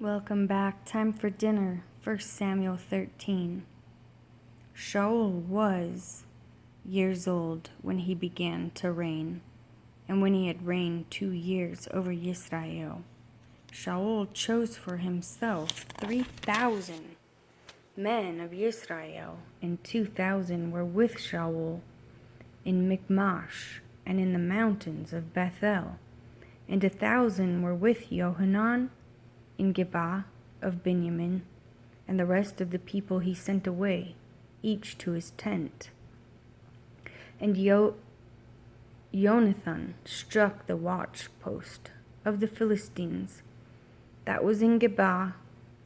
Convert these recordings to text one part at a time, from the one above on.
Welcome back. Time for dinner. 1 Samuel 13. Shaul was years old when he began to reign, and when he had reigned 2 years over Israel, Shaul chose for himself 3,000 men of Israel, and 2,000 were with Shaul in Michmash and in the mountains of Bethel, and 1,000 were with Johanan in Gibeah of Benjamin, and the rest of the people he sent away, each to his tent. And Jonathan struck the watchpost of the Philistines that was in Gibeah,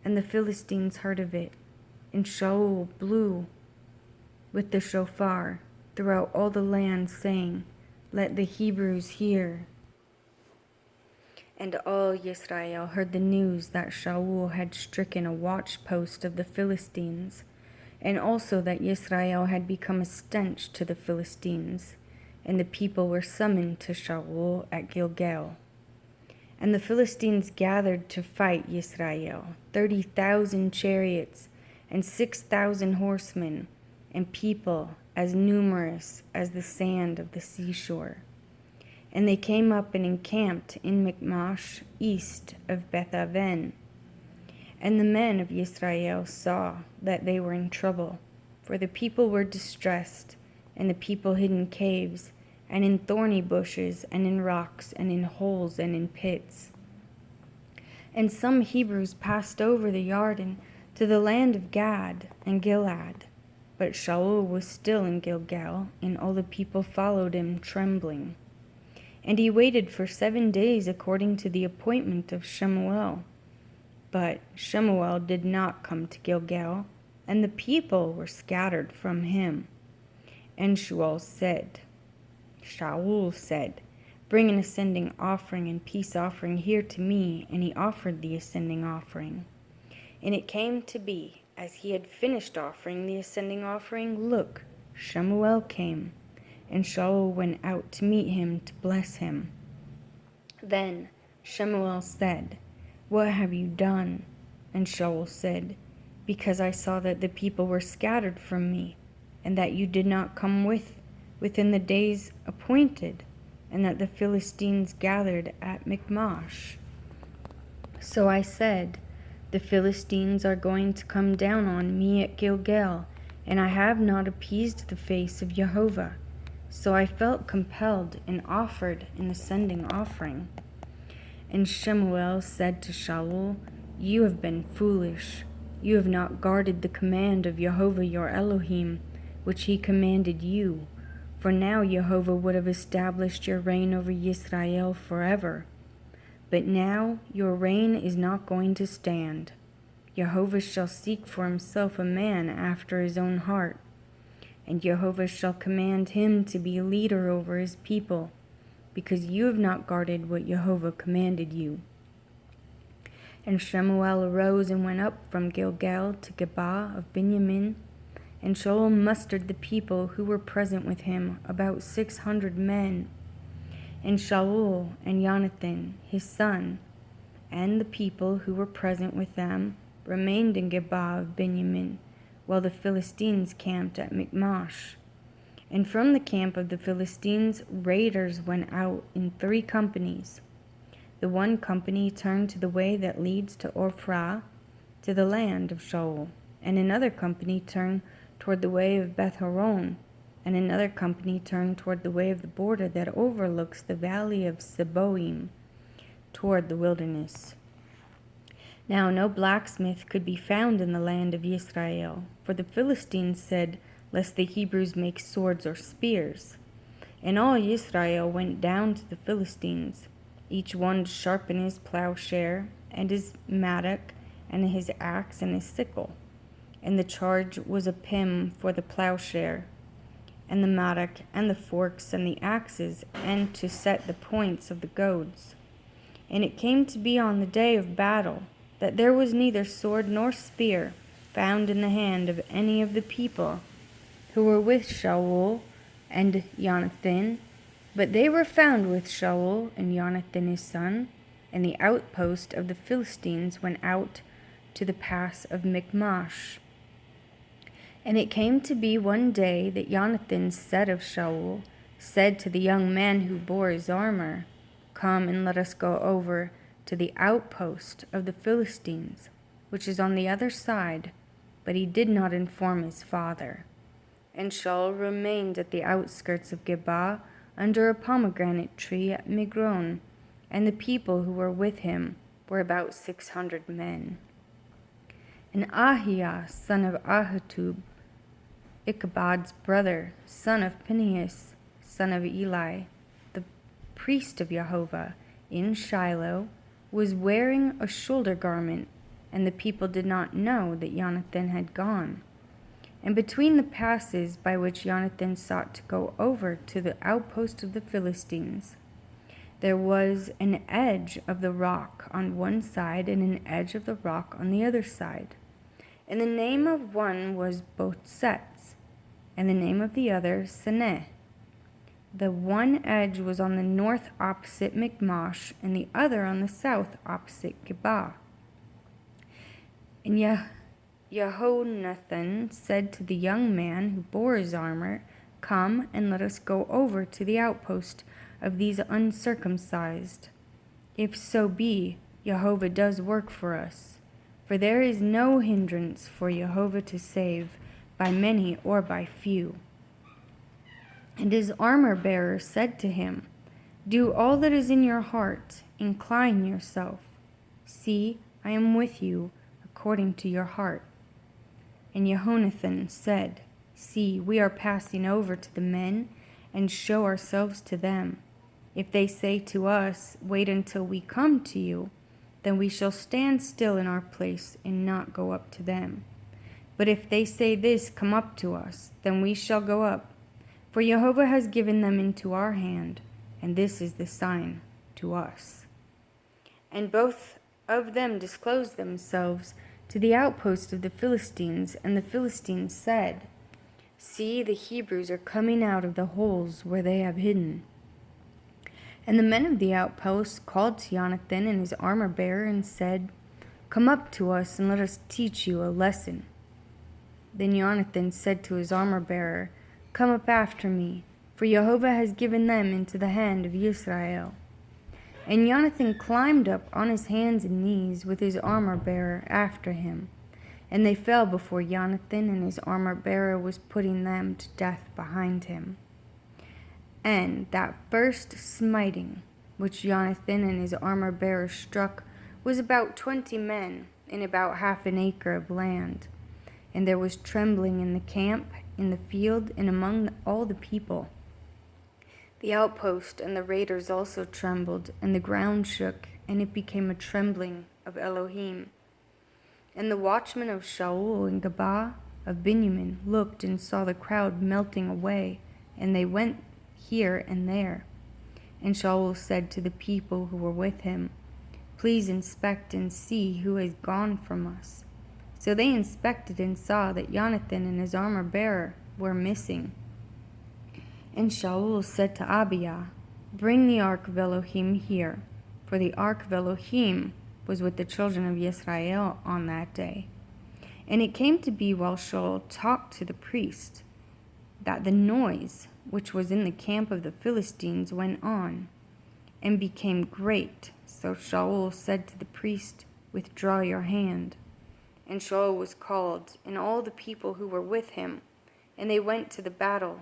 and the Philistines heard of it. And Shaul blew with the shofar throughout all the land, saying, "Let the Hebrews hear." And all Israel heard the news that Shaul had stricken a watchpost of the Philistines, and also that Israel had become a stench to the Philistines, and the people were summoned to Shaul at Gilgal. And the Philistines gathered to fight Israel, 30,000 chariots, and 6,000 horsemen, and people as numerous as the sand of the seashore. And they came up and encamped in Michmash, east of Bethaven. And the men of Israel saw that they were in trouble, for the people were distressed, and the people hid in caves, and in thorny bushes, and in rocks, and in holes, and in pits. And some Hebrews passed over the Jordan to the land of Gad and Gilead. But Shaul was still in Gilgal, and all the people followed him trembling. And he waited for 7 days according to the appointment of Shemuel. But Shemuel did not come to Gilgal, and the people were scattered from him. And Shaul said, "Bring an ascending offering and peace offering here to me." And he offered the ascending offering. And it came to be, as he had finished offering the ascending offering, look, Shemuel came. And Shaul went out to meet him to bless him. Then Shemuel said, "What have you done?" And Shaul said, "Because I saw that the people were scattered from me, and that you did not come within the days appointed, and that the Philistines gathered at Michmash. So I said, the Philistines are going to come down on me at Gilgal, and I have not appeased the face of Jehovah. So I felt compelled and offered an ascending offering." And Shemuel said to Shaul, "You have been foolish. You have not guarded the command of Jehovah your Elohim, which he commanded you. For now Jehovah would have established your reign over Israel forever. But now your reign is not going to stand. Jehovah shall seek for himself a man after his own heart, and Jehovah shall command him to be leader over his people, because you have not guarded what Jehovah commanded you." And Shemuel arose and went up from Gilgal to Gibeah of Benjamin, and Shaul mustered the people who were present with him, about 600 men. And Shaul and Jonathan his son, and the people who were present with them, remained in Gibeah of Benjamin, while the Philistines camped at Michmash. And from the camp of the Philistines raiders went out in 3 companies. The one company turned to the way that leads to Ophrah, to the land of Shaul, and another company turned toward the way of Beth-horon, and another company turned toward the way of the border that overlooks the valley of Seboim, toward the wilderness. Now no blacksmith could be found in the land of Israel, for the Philistines said, "Lest the Hebrews make swords or spears." And all Israel went down to the Philistines, each one to sharpen his plowshare, and his mattock, and his axe, and his sickle. And the charge was a pim for the plowshare, and the mattock, and the forks, and the axes, and to set the points of the goads. And it came to be on the day of battle, that there was neither sword nor spear found in the hand of any of the people who were with Shaul and Jonathan, but they were found with Shaul and Jonathan his son, and the outpost of the Philistines went out to the pass of Michmash. And it came to be one day that Jonathan said of Shaul, said to the young man who bore his armor, "Come and let us go over to the outpost of the Philistines, which is on the other side." But he did not inform his father. And Shaul remained at the outskirts of Geba under a pomegranate tree at Migron, and the people who were with him were about 600 men. And Ahiah, son of Ahitub, Ichabod's brother, son of Phinehas, son of Eli, the priest of Jehovah, in Shiloh, was wearing a shoulder garment, and the people did not know that Jonathan had gone. And between the passes by which Jonathan sought to go over to the outpost of the Philistines, there was an edge of the rock on one side and an edge of the rock on the other side. And the name of one was Botzets, and the name of the other Seneh. The one edge was on the north opposite Michmash, and the other on the south opposite Geba. And Jehonathan said to the young man who bore his armor, "Come and let us go over to the outpost of these uncircumcised. If so be, Jehovah does work for us. For there is no hindrance for Jehovah to save, by many or by few." And his armor-bearer said to him, "Do all that is in your heart, incline yourself. See, I am with you, according to your heart." And Jehonathan said, "See, we are passing over to the men, and show ourselves to them. If they say to us, 'Wait until we come to you,' then we shall stand still in our place and not go up to them. But if they say this, 'Come up to us,' then we shall go up. For Jehovah has given them into our hand, and this is the sign to us." And both of them disclosed themselves to the outpost of the Philistines, and the Philistines said, "See, the Hebrews are coming out of the holes where they have hidden." And the men of the outpost called to Jonathan and his armor-bearer and said, "Come up to us and let us teach you a lesson." Then Jonathan said to his armor-bearer, "Come up after me, for Jehovah has given them into the hand of Israel." And Jonathan climbed up on his hands and knees with his armor-bearer after him. And they fell before Jonathan, and his armor-bearer was putting them to death behind him. And that first smiting which Jonathan and his armor-bearer struck was about 20 men in about half an acre of land. And there was trembling in the camp, in the field, and among all the people. The outpost and the raiders also trembled, and the ground shook, and it became a trembling of Elohim. And the watchmen of Shaul and Geba of Benjamin looked and saw the crowd melting away, and they went here and there. And Shaul said to the people who were with him, "Please inspect and see who has gone from us." So they inspected and saw that Jonathan and his armor-bearer were missing. And Shaul said to Abiah, "Bring the ark of Elohim here," for the ark of Elohim was with the children of Israel on that day. And it came to be while Shaul talked to the priest, that the noise which was in the camp of the Philistines went on, and became great. So Shaul said to the priest, "Withdraw your hand." And Shaul was called, and all the people who were with him, and they went to the battle.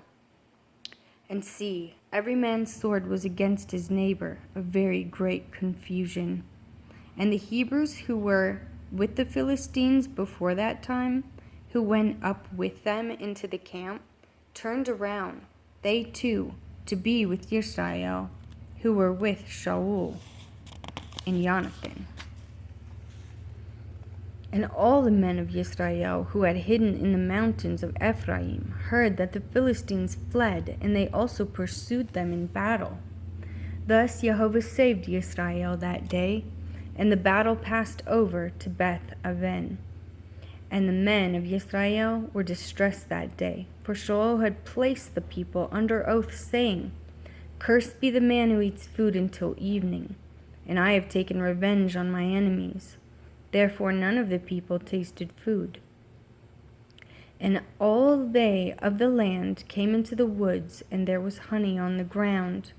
And see, every man's sword was against his neighbor, a very great confusion. And the Hebrews who were with the Philistines before that time, who went up with them into the camp, turned around, they too, to be with Israel, who were with Shaul and Jonathan. And all the men of Israel who had hidden in the mountains of Ephraim heard that the Philistines fled, and they also pursued them in battle. Thus Jehovah saved Israel that day, and the battle passed over to Beth Aven. And the men of Israel were distressed that day, for Shaul had placed the people under oath, saying, "Cursed be the man who eats food until evening." and I have taken revenge on my enemies. Therefore none of the people tasted food. And all they of the land came into the woods, and there was honey on the ground.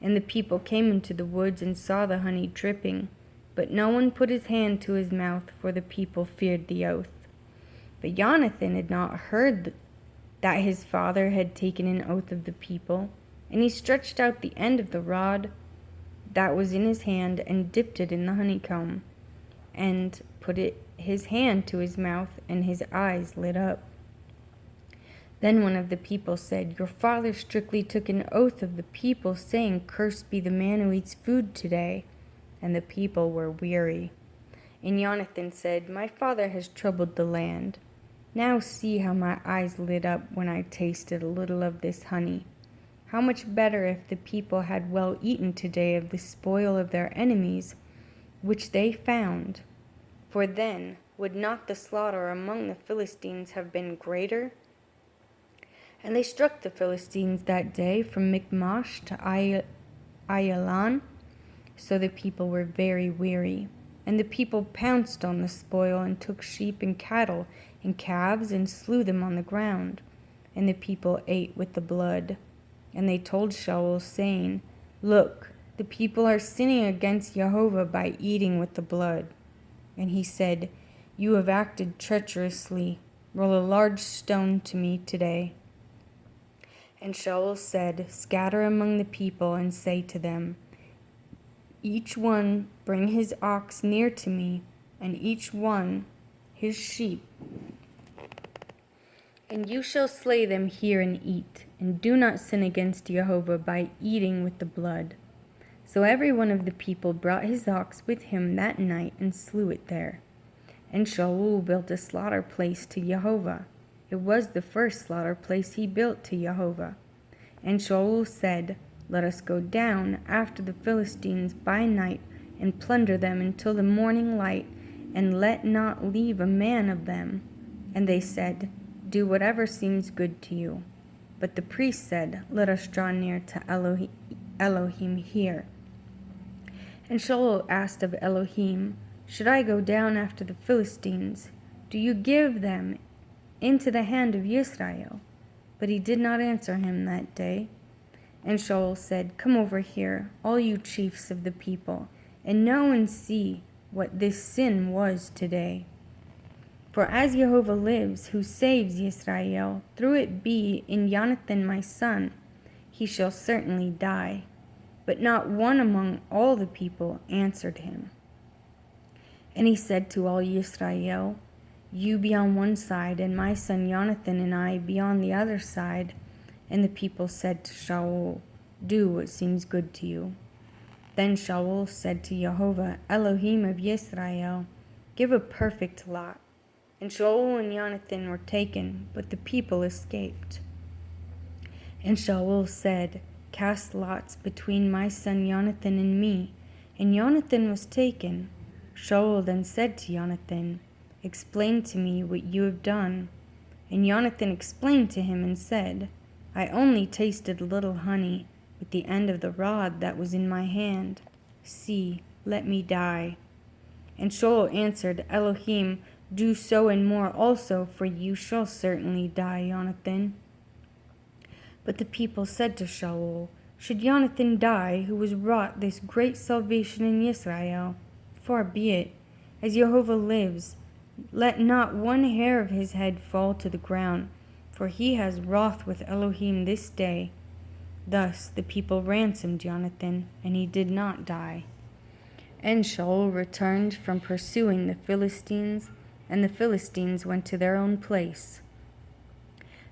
And the people came into the woods and saw the honey dripping, but no one put his hand to his mouth, for the people feared the oath. But Jonathan had not heard that his father had taken an oath of the people, and he stretched out the end of the rod that was in his hand, and dipped it in the honeycomb, and put his hand to his mouth, and his eyes lit up. Then one of the people said, Your father strictly took an oath of the people, saying, Cursed be the man who eats food today. And the people were weary. And Jonathan said, My father has troubled the land. Now see how my eyes lit up when I tasted a little of this honey. How much better if the people had well eaten today of the spoil of their enemies, which they found. For then would not the slaughter among the Philistines have been greater? And they struck the Philistines that day from Michmash to Aijalon. So the people were very weary. And the people pounced on the spoil, and took sheep and cattle and calves, and slew them on the ground. And the people ate with the blood. And they told Shaul, saying, Look, the people are sinning against Jehovah by eating with the blood. And he said, You have acted treacherously. Roll a large stone to me today. And Shaul said, Scatter among the people, and say to them, Each one bring his ox near to me, and each one his sheep. And you shall slay them here and eat, and do not sin against Jehovah by eating with the blood. So every one of the people brought his ox with him that night, and slew it there. And Shaul built a slaughter place to Jehovah. It was the first slaughter place he built to Jehovah. And Shaul said, Let us go down after the Philistines by night, and plunder them until the morning light, and let not leave a man of them. And they said, Do whatever seems good to you. But the priest said, Let us draw near to Elohim here. And Shaul asked of Elohim, Should I go down after the Philistines? Do you give them into the hand of Israel? But he did not answer him that day. And Shaul said, Come over here, all you chiefs of the people, and know and see what this sin was today. For as Jehovah lives, who saves Israel, though it be in Jonathan my son, he shall certainly die. But not one among all the people answered him. And he said to all Israel, You be on one side, and my son Jonathan and I be on the other side. And the people said to Shaul, Do what seems good to you. Then Shaul said to Jehovah, Elohim of Israel, Give a perfect lot. And Shaul and Jonathan were taken, but the people escaped. And Shaul said, Cast lots between my son Jonathan and me. And Jonathan was taken. Shaul then said to Jonathan, Explain to me what you have done. And Jonathan explained to him and said, I only tasted a little honey with the end of the rod that was in my hand. See, let me die. And Shaul answered, Elohim, do so and more also, for you shall certainly die, Jonathan. But the people said to Shaul, Should Jonathan die, who has wrought this great salvation in Israel? Far be it, as Jehovah lives, let not one hair of his head fall to the ground, for he has wrath with Elohim this day. Thus the people ransomed Jonathan, and he did not die. And Shaul returned from pursuing the Philistines, and the Philistines went to their own place.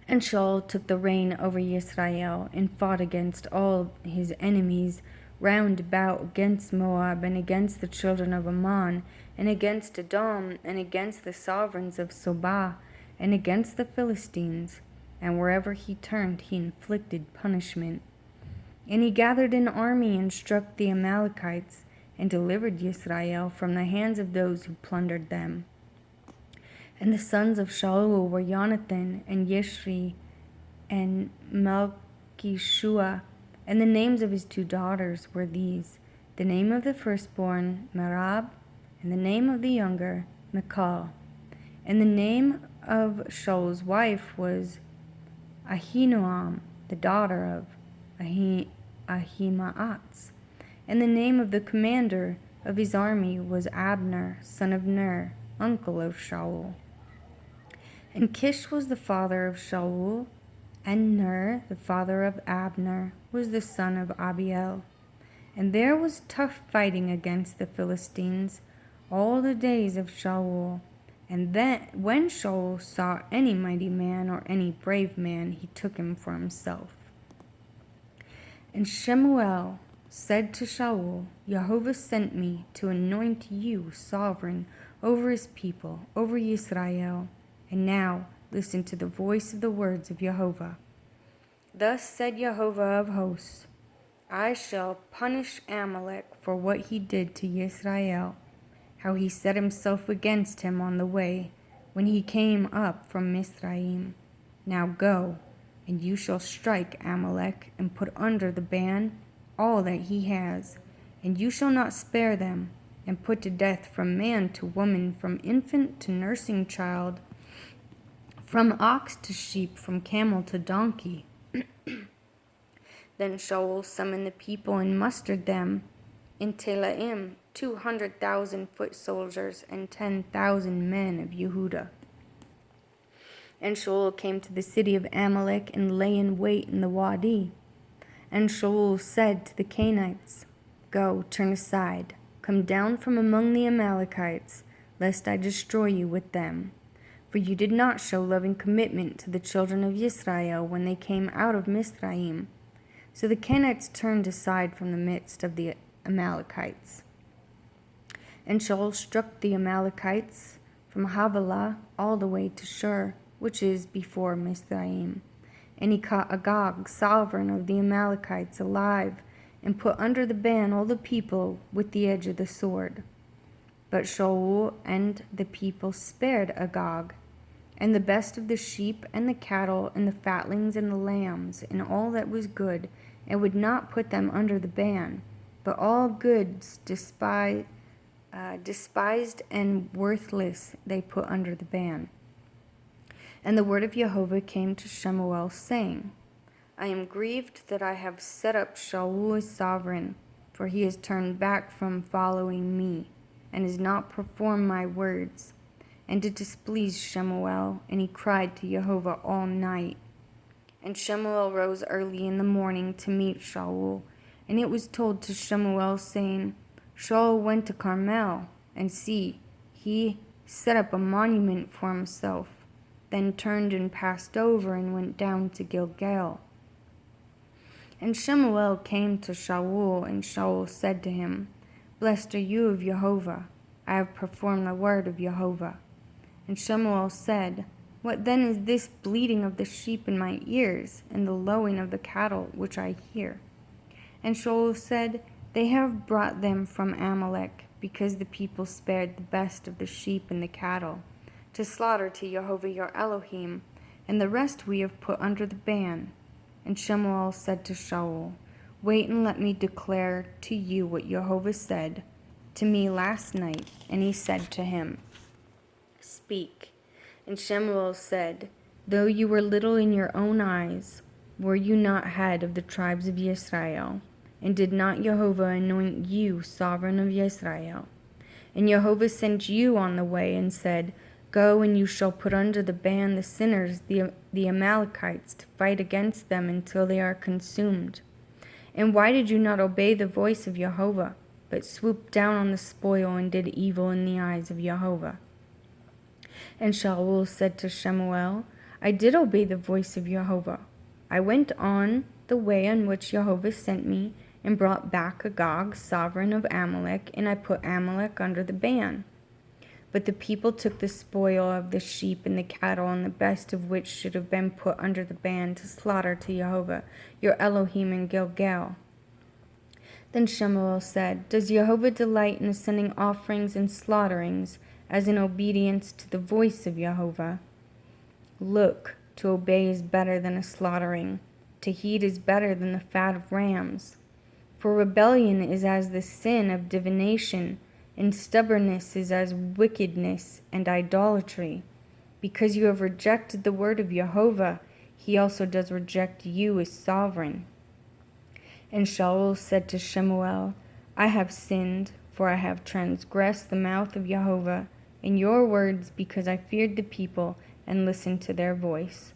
And Shaul took the reign over Israel, and fought against all his enemies round about, against Moab, and against the children of Ammon, and against Edom, and against the sovereigns of Sobah, and against the Philistines. And wherever he turned, he inflicted punishment. And he gathered an army, and struck the Amalekites, and delivered Israel from the hands of those who plundered them. And the sons of Shaul were Jonathan, and Yeshri, and Malchishua, and the names of his two daughters were these, the name of the firstborn Merab, and the name of the younger Michal. And the name of Shaul's wife was Ahinoam, the daughter of Ahimaaz. And the name of the commander of his army was Abner, son of Ner, uncle of Shaul. And Kish was the father of Shaul, and Ner, the father of Abner, was the son of Abiel. And there was tough fighting against the Philistines all the days of Shaul. And then, when Shaul saw any mighty man or any brave man, he took him for himself. And Shemuel said to Shaul, Jehovah sent me to anoint you sovereign over his people, over Israel. And now listen to the voice of the words of Jehovah. Thus said Jehovah of hosts, I shall punish Amalek for what he did to Israel, how he set himself against him on the way when he came up from Mizraim. Now go, and you shall strike Amalek and put under the ban all that he has, and you shall not spare them, and put to death from man to woman, from infant to nursing child, from ox to sheep, from camel to donkey. Then Shaul summoned the people and mustered them in Telaim 200,000 foot soldiers and 10,000 men of Yehudah. And Shaul came to the city of Amalek and lay in wait in the Wadi. And Shaul said to the Canaanites, Go, turn aside, come down from among the Amalekites, lest I destroy you with them. For you did not show loving commitment to the children of Israel when they came out of Mizraim. So the Canaanites turned aside from the midst of the Amalekites. And Shaul struck the Amalekites from Havilah all the way to Shur, which is before Mizraim. And he caught Agag, sovereign of the Amalekites, alive, and put under the ban all the people with the edge of the sword. But Shaul and the people spared Agag, and the best of the sheep and the cattle and the fatlings and the lambs and all that was good, and would not put them under the ban, but all goods despised and worthless they put under the ban. And the word of Jehovah came to Shemuel, saying, I am grieved that I have set up Shaul as sovereign, for he has turned back from following me, and has not performed my words. And it displeased Shemuel, and he cried to Jehovah all night. And Shemuel rose early in the morning to meet Shaul, and it was told to Shemuel, saying, Shaul went to Carmel, and see, he set up a monument for himself, then turned and passed over and went down to Gilgal. And Shemuel came to Shaul, and Shaul said to him, Blessed are you of Jehovah, I have performed the word of Jehovah. And Shemuel said, What then is this bleating of the sheep in my ears, and the lowing of the cattle which I hear? And Shaul said, They have brought them from Amalek, because the people spared the best of the sheep and the cattle, to slaughter to Jehovah your Elohim, and the rest we have put under the ban. And Shemuel said to Shaul, Wait and let me declare to you what Jehovah said to me last night. And he said to him, Speak. And Shemuel said, Though you were little in your own eyes, were you not head of the tribes of Israel? And did not Jehovah anoint you sovereign of Israel? And Jehovah sent you on the way and said, Go, and you shall put under the ban the sinners, the Amalekites, to fight against them until they are consumed. And why did you not obey the voice of Jehovah, but swooped down on the spoil and did evil in the eyes of Jehovah? And Shaul said to Shemuel, I did obey the voice of Jehovah. I went on the way on which Jehovah sent me, and brought back Agag, sovereign of Amalek, and I put Amalek under the ban. But the people took the spoil of the sheep and the cattle, and the best of which should have been put under the ban, to slaughter to Jehovah your Elohim in Gilgal. Then Shemuel said, Does Jehovah delight in sending offerings and slaughterings, as in obedience to the voice of Jehovah? Look, to obey is better than a slaughtering, to heed is better than the fat of rams. For rebellion is as the sin of divination, and stubbornness is as wickedness and idolatry. Because you have rejected the word of Jehovah, he also does reject you as sovereign. And Shaul said to Shemuel, I have sinned, for I have transgressed the mouth of Jehovah in your words, because I feared the people and listened to their voice.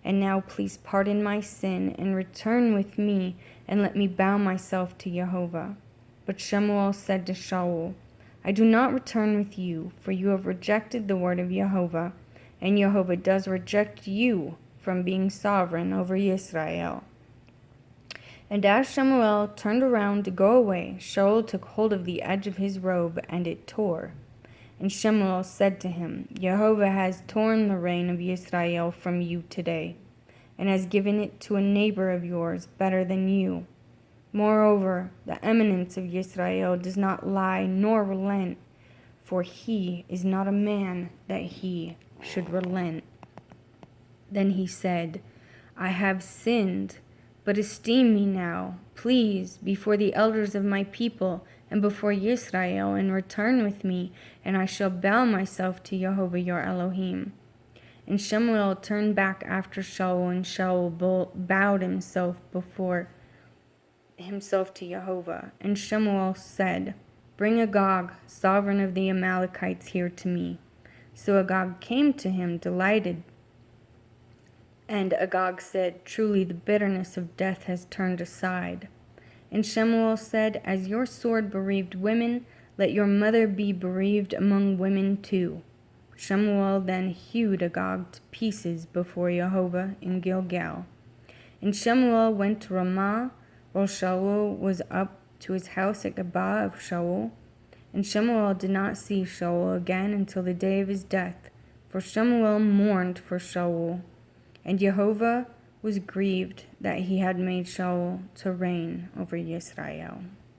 And now please pardon my sin and return with me, and let me bow myself to Jehovah. But Shemuel said to Shaul, I do not return with you, for you have rejected the word of Jehovah, and Jehovah does reject you from being sovereign over Israel. And as Shemuel turned around to go away, Shaul took hold of the edge of his robe, and it tore. And Shemuel said to him, Jehovah has torn the reign of Israel from you today, and has given it to a neighbor of yours better than you. Moreover, the eminence of Israel does not lie nor relent, for he is not a man that he should relent. Then he said, I have sinned, but esteem me now, please, before the elders of my people and before Israel, and return with me, and I shall bow myself to Jehovah your Elohim. And Shemuel turned back after Shaul, and Shaul bowed himself to Jehovah. And Shemuel said, Bring Agag, sovereign of the Amalekites, here to me. So Agag came to him, delighted. And Agag said, Truly the bitterness of death has turned aside. And Shemuel said, As your sword bereaved women, let your mother be bereaved among women too. Shemuel then hewed Agag to pieces before Jehovah in Gilgal. And Shemuel went to Ramah, while Shaul was up to his house at Gabah of Shaul. And Shemuel did not see Shaul again until the day of his death, for Shemuel mourned for Shaul. And Jehovah was grieved that he had made Shaul to reign over Israel.